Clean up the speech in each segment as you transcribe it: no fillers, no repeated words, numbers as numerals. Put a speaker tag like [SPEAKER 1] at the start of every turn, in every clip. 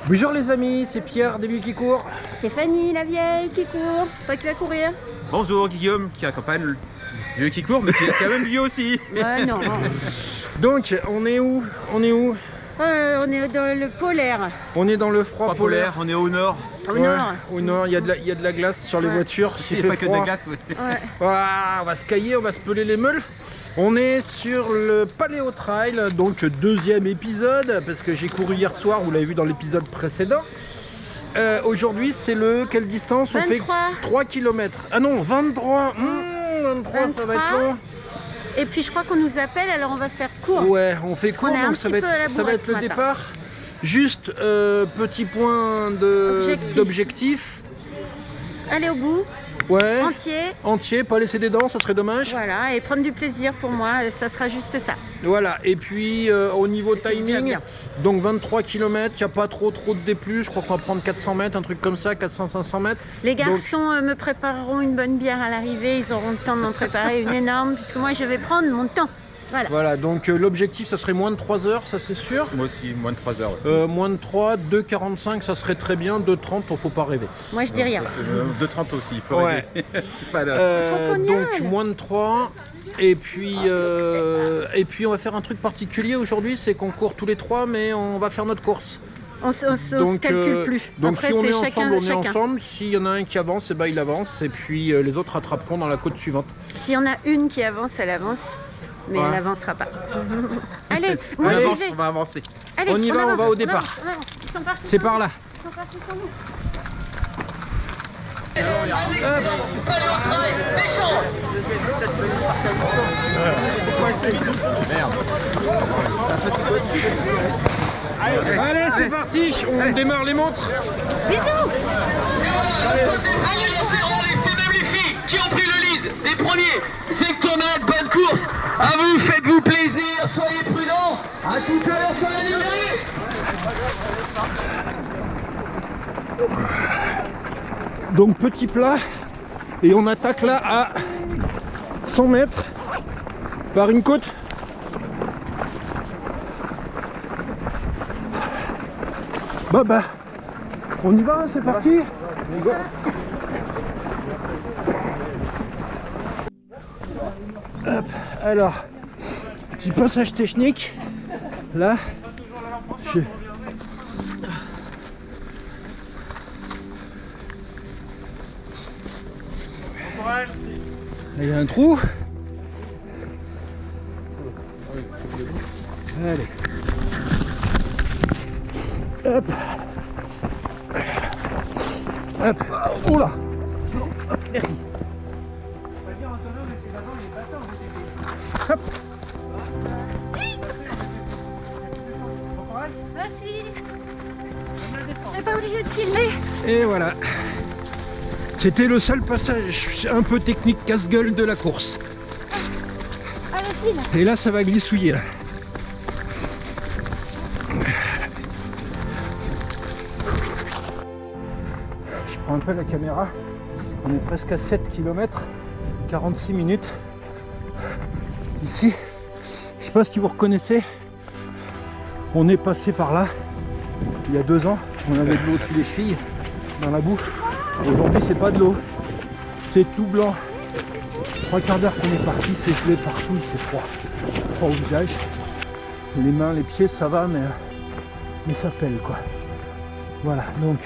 [SPEAKER 1] Bonjour les amis, c'est Pierre des Vieux qui court.
[SPEAKER 2] Stéphanie, la vieille qui court, pas qui va courir.
[SPEAKER 3] Bonjour Guillaume qui accompagne le vieux qui court mais qui est quand même vieux aussi.
[SPEAKER 2] Non.
[SPEAKER 1] Donc on est où?
[SPEAKER 2] On est dans le polaire.
[SPEAKER 1] On est dans le froid polaire.
[SPEAKER 3] On est au nord.
[SPEAKER 1] Au nord, il y a de la glace sur les voitures.
[SPEAKER 3] Il fait pas que de la glace, ouais.
[SPEAKER 1] On va se cailler, on va se peler les meules. On est sur le Paléo Trail, donc deuxième épisode, parce que j'ai couru hier soir, vous l'avez vu dans l'épisode précédent. Aujourd'hui, c'est quelle distance?
[SPEAKER 2] 23.
[SPEAKER 1] On fait 3 km. Ah non, 23. 23, ça va être long.
[SPEAKER 2] Et puis je crois qu'on nous appelle, alors on va faire court.
[SPEAKER 1] Ouais, on fait court, donc ça va être le départ. Juste petit point d'objectif.
[SPEAKER 2] Aller au bout.
[SPEAKER 1] Ouais.
[SPEAKER 2] Entier,
[SPEAKER 1] pas laisser des dents, ça serait dommage.
[SPEAKER 2] Voilà, et prendre du plaisir pour moi, ça sera juste ça.
[SPEAKER 1] Voilà, et puis au niveau timing, donc 23 km, il n'y a pas trop de D+, je crois qu'on va prendre 400 mètres, un truc comme ça, 400-500 mètres.
[SPEAKER 2] Les garçons me prépareront une bonne bière à l'arrivée, ils auront le temps de m'en préparer une énorme, puisque moi je vais prendre mon temps. Voilà,
[SPEAKER 1] donc l'objectif ça serait moins de 3 heures, ça c'est sûr.
[SPEAKER 3] Moi aussi, moins de 3 heures.
[SPEAKER 1] Moins de 3, 2,45 ça serait très bien, 2,30 il faut pas rêver.
[SPEAKER 2] Moi je dis rien.
[SPEAKER 3] 2,30 aussi, il faut rêver.
[SPEAKER 1] Donc moins de 3. Et puis on va faire un truc particulier aujourd'hui, c'est qu'on court tous les 3 mais on va faire notre course.
[SPEAKER 2] On se calcule plus.
[SPEAKER 1] Donc après, si on est
[SPEAKER 2] ensemble,
[SPEAKER 1] on est ensemble. S'il y en a un qui avance, il avance. Et puis les autres rattraperont dans la côte suivante.
[SPEAKER 2] S'il y en a une qui avance, elle avance. Mais elle n'avancera pas. Allez,
[SPEAKER 3] on va avancer.
[SPEAKER 2] Allez,
[SPEAKER 1] on y va, on va au départ. C'est par là.
[SPEAKER 2] Ils sont partis sans nous.
[SPEAKER 1] Allez, c'est parti, on démarre les montres.
[SPEAKER 2] Bisous.
[SPEAKER 4] Allez, laissez même les filles qui ont pris le lead des premiers. Sectomètre, bonne course. À vous, faites-vous plaisir, soyez prudents. À tout à l'heure sur la librairie.
[SPEAKER 1] Donc petit plat, et on attaque là à 100 mètres par une côte. Bah, on y va, c'est parti. Hop, alors, petit passage technique. Là, il y a un trou. Allez. Hop. Hop. Oula. Merci. Hop.
[SPEAKER 2] Merci. On n'est pas obligé de filmer.
[SPEAKER 1] Et voilà. C'était le seul passage un peu technique casse-gueule de la course.
[SPEAKER 2] Allez, file.
[SPEAKER 1] Et là, ça va glissouiller là. Je prends un peu la caméra. On est presque à 7 km, 46 minutes. Ici, je sais pas si vous reconnaissez, on est passé par là il y a 2 ans. On avait de l'eau sous les chevilles, dans la boue. Aujourd'hui, c'est pas de l'eau, c'est tout blanc. 3 quarts d'heure qu'on est parti, c'est gelé partout, il fait froid. Froid au visage. Les mains, les pieds, ça va, mais ça pèle quoi. Voilà, donc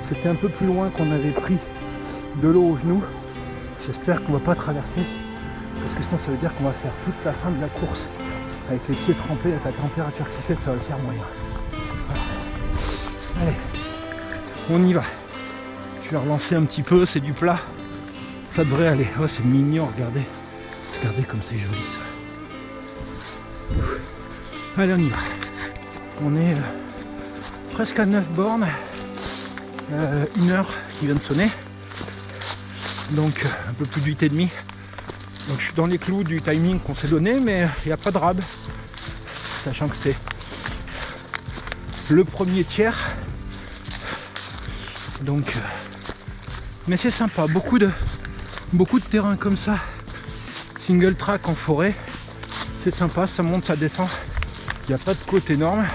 [SPEAKER 1] c'était un peu plus loin qu'on avait pris de l'eau aux genoux. J'espère qu'on va pas traverser, parce que sinon ça veut dire qu'on va faire toute la fin de la course avec les pieds trempés, avec la température qui fait, ça va le faire moyen. Voilà. Allez, on y va. Je vais relancer un petit peu, c'est du plat. Ça devrait aller. Oh, c'est mignon, regardez. Regardez comme c'est joli ça. Allez, on y va. On est presque à 9 bornes. 1 heure qui vient de sonner. Donc un peu plus de 8,5. Donc je suis dans les clous du timing qu'on s'est donné, mais il n'y a pas de rab. Sachant que c'était le premier tiers. Donc mais c'est sympa, beaucoup de terrain comme ça, single track en forêt, c'est sympa, ça monte, ça descend, il n'y a pas de côte énorme,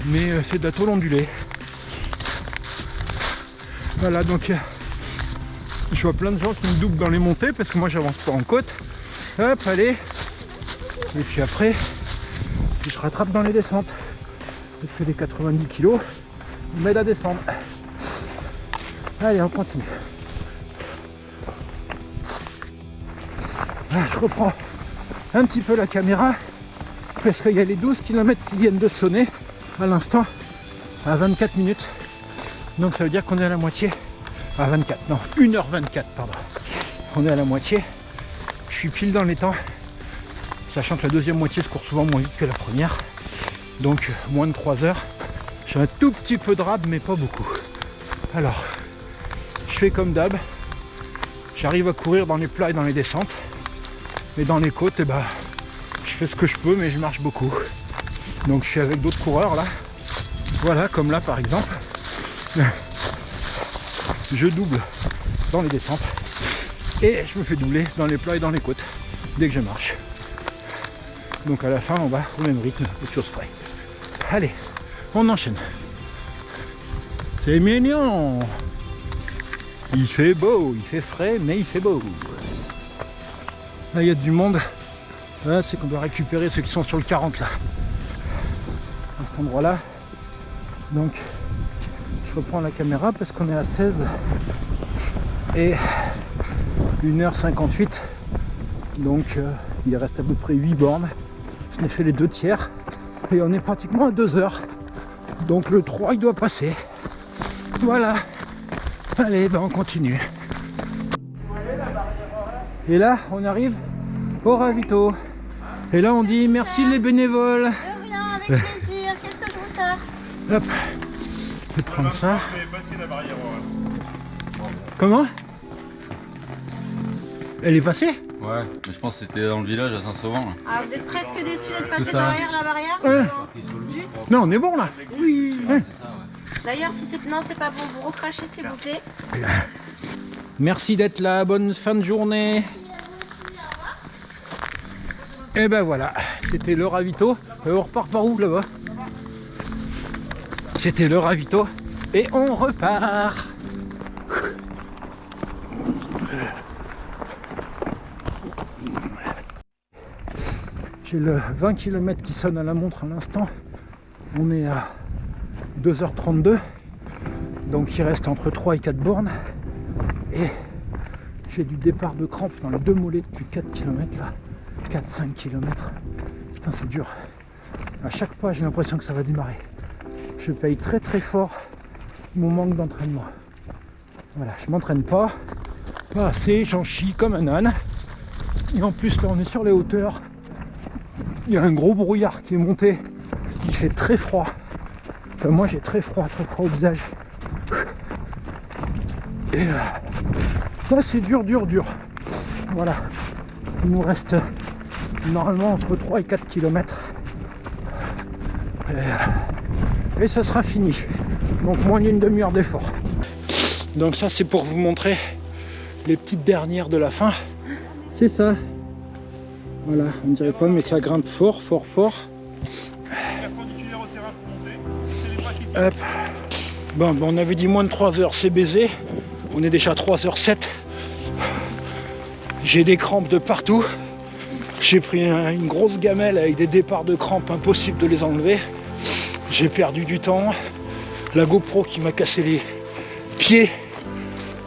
[SPEAKER 1] mais c'est de la tôle ondulée, Voilà, donc je vois plein de gens qui me doublent dans les montées parce que moi j'avance pas en côte. Hop, allez. Et puis après, je rattrape dans les descentes. Parce que les 90 kg m'aident à descendre. Allez, on continue. Ah, je reprends un petit peu la caméra parce qu'il y a les 12 km qui viennent de sonner à l'instant à 24 minutes. Donc ça veut dire qu'on est à la moitié. À 24, non, 1h24, pardon. On est à la moitié. Je suis pile dans les temps. Sachant que la deuxième moitié se court souvent moins vite que la première. Donc moins de 3 heures. J'ai un tout petit peu de rab, mais pas beaucoup. Alors, je fais comme d'hab. J'arrive à courir dans les plats et dans les descentes. Et dans les côtes, eh ben, je fais ce que je peux, mais je marche beaucoup. Donc je suis avec d'autres coureurs là. Voilà, comme là par exemple. Je double dans les descentes. Et je me fais doubler dans les plats et dans les côtes. Dès que je marche. Donc à la fin, on va au même rythme, autre chose près. Allez, on enchaîne. C'est mignon. Il fait beau, il fait frais, mais il fait beau. Là, il y a du monde. Là, c'est qu'on doit récupérer ceux qui sont sur le 40 là. À cet endroit-là. Donc, je reprends la caméra parce qu'on est à 16 et 1h58. Donc, il reste à peu près 8 bornes. Je n'ai fait les 2 tiers. Et on est pratiquement à 2 heures. Donc, le 3, il doit passer. Voilà. Allez, ben on continue. Et là, on arrive au ravito. Et là, on dit merci les bénévoles.
[SPEAKER 2] De rien, avec plaisir. Qu'est-ce que je vous sers?
[SPEAKER 1] Hop. Je vais prendre ça. Comment? Elle est passée?
[SPEAKER 5] Ouais, mais je pense que c'était dans le village à Saint-Sauvant.
[SPEAKER 2] Ah, vous êtes presque déçus d'être passé
[SPEAKER 5] ça.
[SPEAKER 2] derrière la barrière?
[SPEAKER 1] Ouais.
[SPEAKER 2] Zut.
[SPEAKER 1] Non, on est bon là. Oui. Ouais.
[SPEAKER 5] C'est ça, ouais.
[SPEAKER 2] D'ailleurs, si c'est non, c'est pas bon, vous recrachez s'il vous plaît.
[SPEAKER 1] Merci d'être là. Bonne fin de journée. Et ben voilà, c'était le ravito. On repart par où là-bas? C'était le ravito. Et on repart. J'ai le 20 km qui sonne à la montre à l'instant. On est à 2h32. Donc il reste entre 3 et 4 bornes. Et j'ai du départ de crampes dans les 2 mollets depuis 4 km là. 4-5 km. Putain, c'est dur. À chaque pas, j'ai l'impression que ça va démarrer. Je paye très très fort mon manque d'entraînement. Voilà, je m'entraîne pas assez, j'en chie comme un âne. Et en plus, là, on est sur les hauteurs. Il y a un gros brouillard qui est monté. Il fait très froid. Enfin, moi, j'ai très froid au visage. Et là, c'est dur. Voilà. Il nous reste normalement entre 3 et 4 km. Et ça sera fini. Donc moins d'une demi-heure d'effort. Donc ça, c'est pour vous montrer les petites dernières de la fin. C'est ça. Voilà, on ne dirait pas, mais ça grimpe fort. Hop. Bon, on avait dit moins de 3 heures, c'est baisé. On est déjà à 3h07. J'ai des crampes de partout. J'ai pris une grosse gamelle avec des départs de crampes, impossible de les enlever. J'ai perdu du temps. La GoPro qui m'a cassé les pieds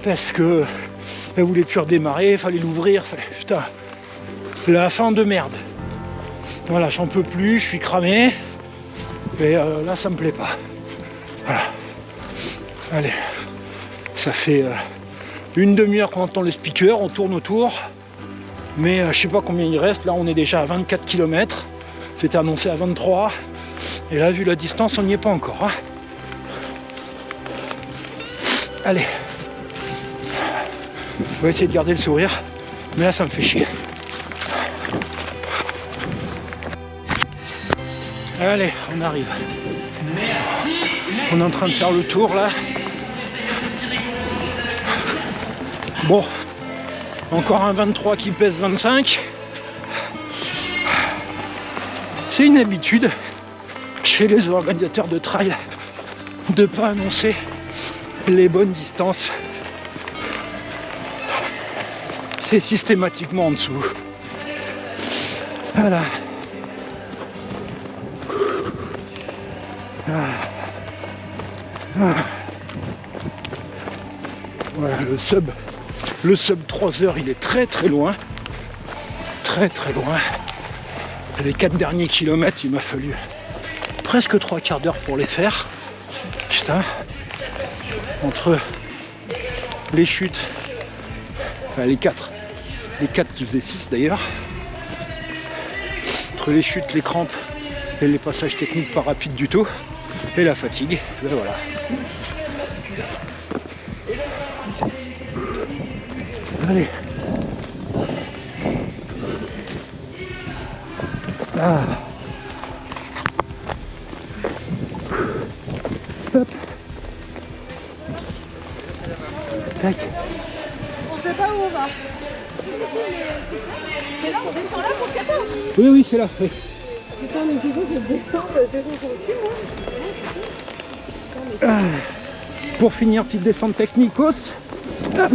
[SPEAKER 1] parce que elle voulait plus redémarrer, il fallait l'ouvrir. Putain, la fin de merde. Voilà, j'en peux plus, je suis cramé. Et là, ça me plaît pas. Voilà. Allez, ça fait une demi-heure qu'on entend le speaker, on tourne autour. Mais je sais pas combien il reste. Là, on est déjà à 24 km. C'était annoncé à 23. Et là, vu la distance, on n'y est pas encore. Hein. Allez. On va essayer de garder le sourire. Mais là, ça me fait chier. Allez, on arrive. On est en train de faire le tour là. Bon, encore un 23 qui pèse 25. C'est une habitude chez les organisateurs de trail de ne pas annoncer les bonnes distances, c'est systématiquement en dessous. Voilà. Voilà, le sub 3 heures, il est très très loin. Très très loin. Les 4 derniers kilomètres, il m'a fallu presque 3 quarts d'heure pour les faire. Putain. Entre les chutes, enfin les 4 qui faisaient 6 d'ailleurs. Entre les chutes, les crampes et les passages techniques pas rapides du tout. Et la fatigue, ben voilà. Allez. Ah. Hop. Tac.
[SPEAKER 6] On sait pas où on va. C'est là, on descend là pour 14.
[SPEAKER 1] Oui, oui, c'est là. Oui.
[SPEAKER 6] Putain, mais c'est quoi cette descente? Descente sur le cul, moi.
[SPEAKER 1] Ah. Pour finir, petite descente technicos. Hop.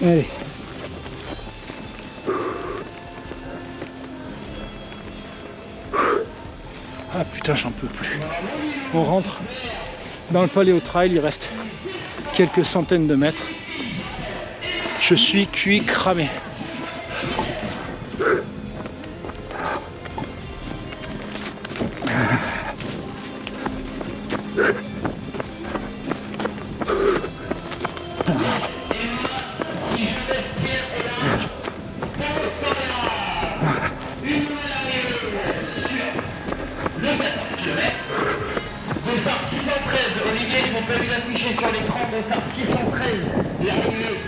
[SPEAKER 1] Allez. Ah putain, j'en peux plus. On rentre dans le Paléo Trail, il reste quelques centaines de mètres. Je suis cuit, cramé.
[SPEAKER 4] Olivier, je peux vous afficher sur l'écran de ça 613, l'arrivée.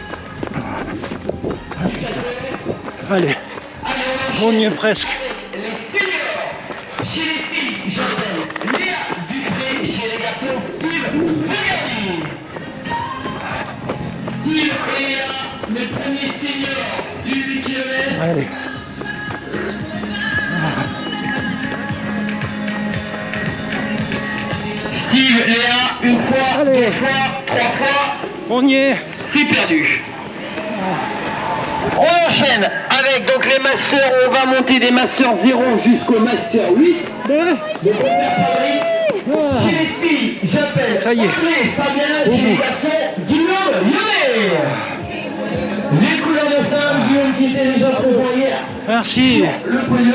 [SPEAKER 1] Allez, on y est presque.
[SPEAKER 4] Les seniors, chez les filles, j'appelle Léa Dupré, chez les garçons, Steve Regarding. Steve et Léa, les premiers seniors du 8 km.
[SPEAKER 1] Allez.
[SPEAKER 4] Steve, Léa, une fois,
[SPEAKER 1] Allez.
[SPEAKER 4] 2 fois, 3 fois,
[SPEAKER 1] On y est.
[SPEAKER 4] c'est perdu. On enchaîne avec donc les masters, on va monter des masters 0 jusqu'au master 8. Chez les filles, j'appelle
[SPEAKER 1] Ça y est.
[SPEAKER 4] André, Fabien,
[SPEAKER 1] Au
[SPEAKER 4] chez les
[SPEAKER 1] bout.
[SPEAKER 4] garçons, Guillaume, Lyonnais. Les couleurs de Saint, Guillaume qui était déjà présent hier,
[SPEAKER 1] Merci.
[SPEAKER 4] le podium.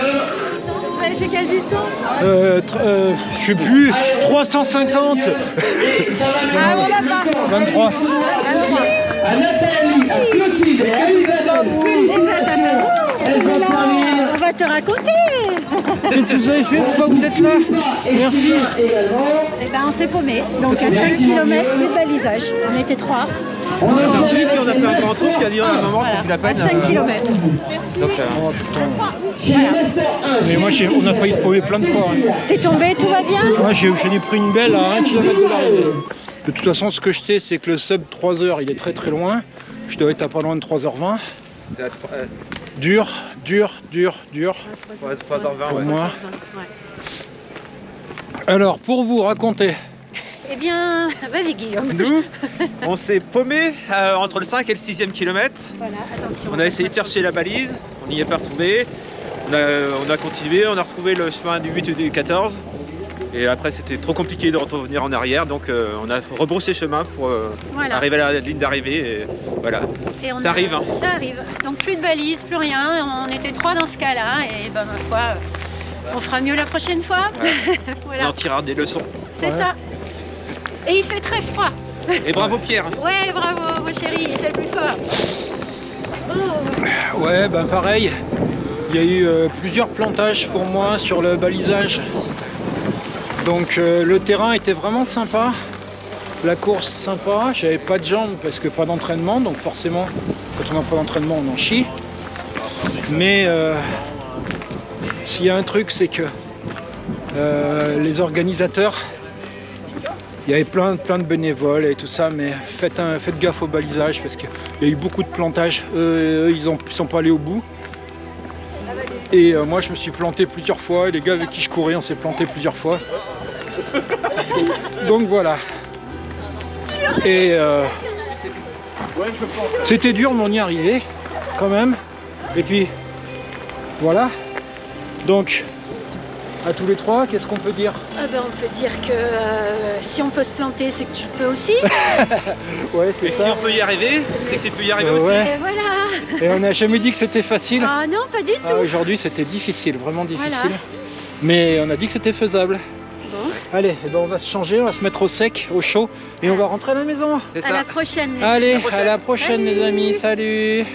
[SPEAKER 6] Vous avez fait quelle distance?
[SPEAKER 1] Je sais plus. 350.
[SPEAKER 4] Et ça va bien.
[SPEAKER 6] Ah, on l'a pas.
[SPEAKER 1] 23.
[SPEAKER 4] À Nathalie, à Clotilde et à Isabelle. Elles vont terminer.
[SPEAKER 6] On va te raconter.
[SPEAKER 1] Qu'est-ce que vous avez fait? Pourquoi vous êtes là? Merci.
[SPEAKER 6] Eh ben, on s'est paumé. Donc à 5 km, plus de balisage. On était 3.
[SPEAKER 3] On a perdu, puis on a fait un grand tour, puis on a dit à un moment, c'est plus la
[SPEAKER 6] À
[SPEAKER 3] peine.
[SPEAKER 6] 5 km.
[SPEAKER 3] Donc,
[SPEAKER 1] Oh putain. Mais moi, on a failli se paumer plein de fois. Hein.
[SPEAKER 6] T'es tombé, tout va bien?
[SPEAKER 1] Moi, j'en ai pris une belle à 1 km de l'arrivée. De toute façon, ce que je sais, c'est que le sub 3 heures, il est très très loin. Je dois être à pas loin de 3h20. Dur, dur, dur, dur.
[SPEAKER 3] ouais, 3h20,
[SPEAKER 1] Pour
[SPEAKER 3] ouais.
[SPEAKER 1] moi. Alors, pour vous raconter,
[SPEAKER 6] Eh bien, vas-y Guillaume.
[SPEAKER 3] Nous, on s'est paumé entre le 5 et le 6e kilomètre.
[SPEAKER 6] Voilà, attention.
[SPEAKER 3] On a essayé de chercher la balise, on n'y est pas retrouvé. On a continué, on a retrouvé le chemin du 8 et du 14. Et après, c'était trop compliqué de revenir en arrière, donc on a rebroussé chemin pour
[SPEAKER 6] Voilà.
[SPEAKER 3] arriver à la ligne d'arrivée. Et voilà.
[SPEAKER 6] Et on
[SPEAKER 3] Ça arrive, hein.
[SPEAKER 6] Ça arrive. Donc plus de balises, plus rien. On était 3 dans ce cas-là. Et ben ma foi, on fera mieux la prochaine fois.
[SPEAKER 3] On
[SPEAKER 6] Voilà,
[SPEAKER 3] en tirera des leçons.
[SPEAKER 6] c'est ça. Et il fait très froid.
[SPEAKER 3] Et bravo Pierre.
[SPEAKER 6] Ouais, bravo, mon chéri, c'est le plus fort. Oh.
[SPEAKER 1] ouais, ben pareil, il y a eu plusieurs plantages pour moi sur le balisage. Donc le terrain était vraiment sympa, la course sympa, j'avais pas de jambes parce que pas d'entraînement, donc forcément quand on n'a pas d'entraînement on en chie. Mais s'il y a un truc, c'est que les organisateurs Il y avait plein de bénévoles et tout ça, mais faites gaffe au balisage parce qu'il y a eu beaucoup de plantages. Ils sont pas allés au bout. Et moi je me suis planté plusieurs fois, et les gars avec qui je courais on s'est planté plusieurs fois. Donc voilà. Et c'était dur mais on y arrivait quand même. Et puis voilà. Donc à tous les trois, qu'est-ce qu'on peut dire?
[SPEAKER 6] Ah ben, on peut dire que si on peut se planter, c'est que tu peux aussi.
[SPEAKER 1] Ouais, c'est
[SPEAKER 3] Et
[SPEAKER 1] ça.
[SPEAKER 3] si on peut y arriver, c'est que tu peux y arriver aussi.
[SPEAKER 1] Ouais.
[SPEAKER 6] Et voilà.
[SPEAKER 1] Et on n'a jamais dit que c'était facile.
[SPEAKER 6] Ah non, pas du tout.
[SPEAKER 1] Aujourd'hui c'était difficile, vraiment difficile.
[SPEAKER 6] Voilà.
[SPEAKER 1] Mais on a dit que c'était faisable.
[SPEAKER 6] Bon,
[SPEAKER 1] Allez, eh ben on va se changer, on va se mettre au sec, au chaud, et on va rentrer à la maison.
[SPEAKER 3] C'est
[SPEAKER 6] à la
[SPEAKER 3] ça.
[SPEAKER 6] prochaine.
[SPEAKER 1] Allez, à la prochaine
[SPEAKER 6] Salut.
[SPEAKER 1] les amis, salut.